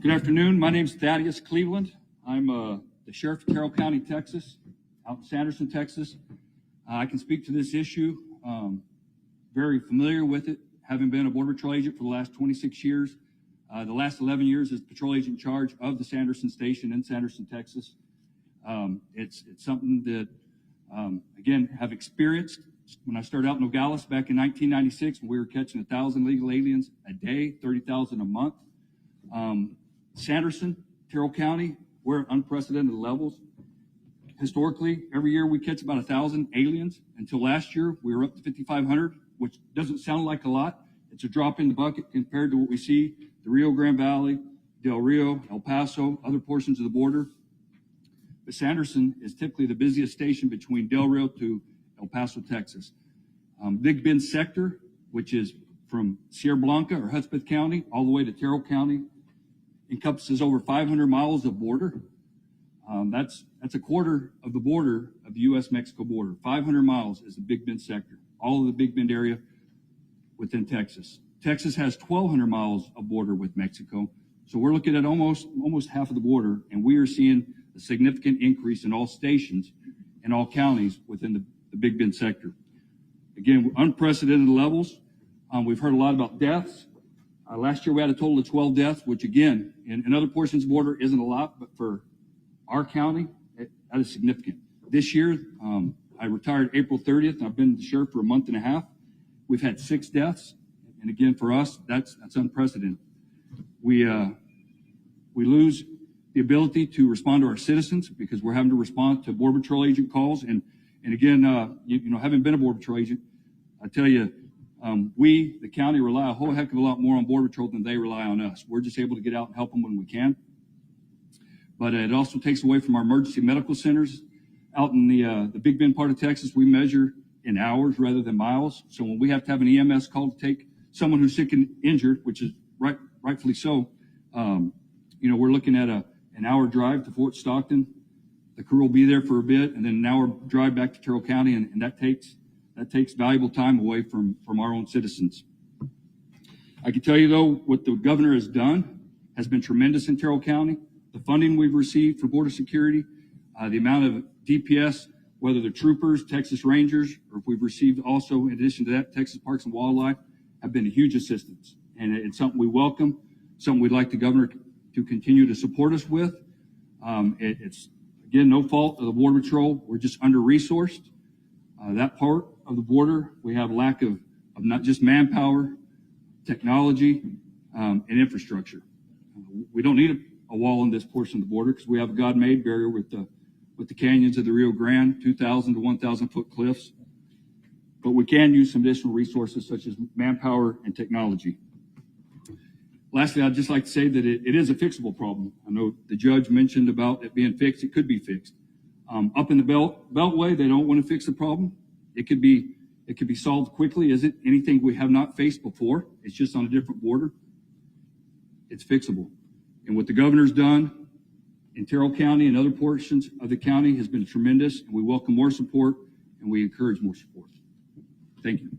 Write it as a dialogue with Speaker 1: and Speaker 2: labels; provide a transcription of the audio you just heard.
Speaker 1: Good afternoon. My name is Thaddeus Cleveland. I'm the sheriff of Carroll County, Texas, out in Sanderson, Texas. I can speak to this issue. Very familiar with it, having been a Border Patrol agent for the last 26 years. The last 11 years as patrol agent in charge of the Sanderson station in Sanderson, Texas. It's something that, again, have experienced. When I started out in Nogales back in 1996, we were catching 1,000 illegal aliens a day, 30,000 a month. Sanderson, Carroll County, we're at unprecedented levels. Historically, every year we catch about 1,000 aliens. Until last year, we were up to 5,500, which doesn't sound like a lot. It's a drop in the bucket compared to what we see the Rio Grande Valley, Del Rio, El Paso, other portions of the border. But Sanderson is typically the busiest station between Del Rio to El Paso, Texas. Big Bend sector, which is from Sierra Blanca or Hudspeth County all the way to Terrell County, encompasses over 500 miles of border. That's a quarter of the border of the U.S.-Mexico border. 500 miles is the Big Bend sector, all of the Big Bend area within Texas. Texas has 1,200 miles of border with Mexico, so we're looking at almost half of the border, and we are seeing a significant increase in all stations in all counties within the Big Bend sector. Again, unprecedented levels. We've heard a lot about deaths. Last year we had a total of 12 deaths, which again, in other portions of the border isn't a lot, but for our county, that is significant. This year, I retired April 30th, and I've been the sheriff for a month and a half. We've had 6 deaths, and again, for us, that's unprecedented. We lose the ability to respond to our citizens because we're having to respond to Border Patrol agent calls, and again, having been a Border Patrol agent, I tell you, we, the county, rely a whole heck of a lot more on Border Patrol than they rely on us. We're just able to get out and help them when we can. But it also takes away from our emergency medical centers. Out in the Big Bend part of Texas, we measure in hours rather than miles. So when we have to have an EMS call to take someone who's sick and injured, which is rightfully so, we're looking at an hour drive to Fort Stockton. The crew will be there for a bit, and then an hour drive back to Terrell County, and that takes valuable time away from our own citizens. I can tell you, though, what the governor has done has been tremendous in Terrell County. The funding we've received for border security, the amount of DPS, whether they're troopers, Texas Rangers, or if we've received also, in addition to that, Texas Parks and Wildlife, have been a huge assistance. And it's something we welcome, something we'd like the governor to continue to support us with. It's, again, no fault of the Border Patrol. We're just under-resourced. That part of the border, we have lack of not just manpower, technology, and infrastructure. We don't need a wall in this portion of the border because we have a God-made barrier with the canyons of the Rio Grande, 2,000 to 1,000 foot cliffs. But we can use some additional resources such as manpower and technology. Lastly, I'd just like to say that it is a fixable problem. I know the judge mentioned about it being fixed. It could be fixed. Up in the Beltway, they don't want to fix the problem. It could be solved quickly. Is it anything we have not faced before? It's just on a different border. It's fixable. And what the governor's done in Terrell County and other portions of the county has been tremendous, and we welcome more support and we encourage more support. Thank you.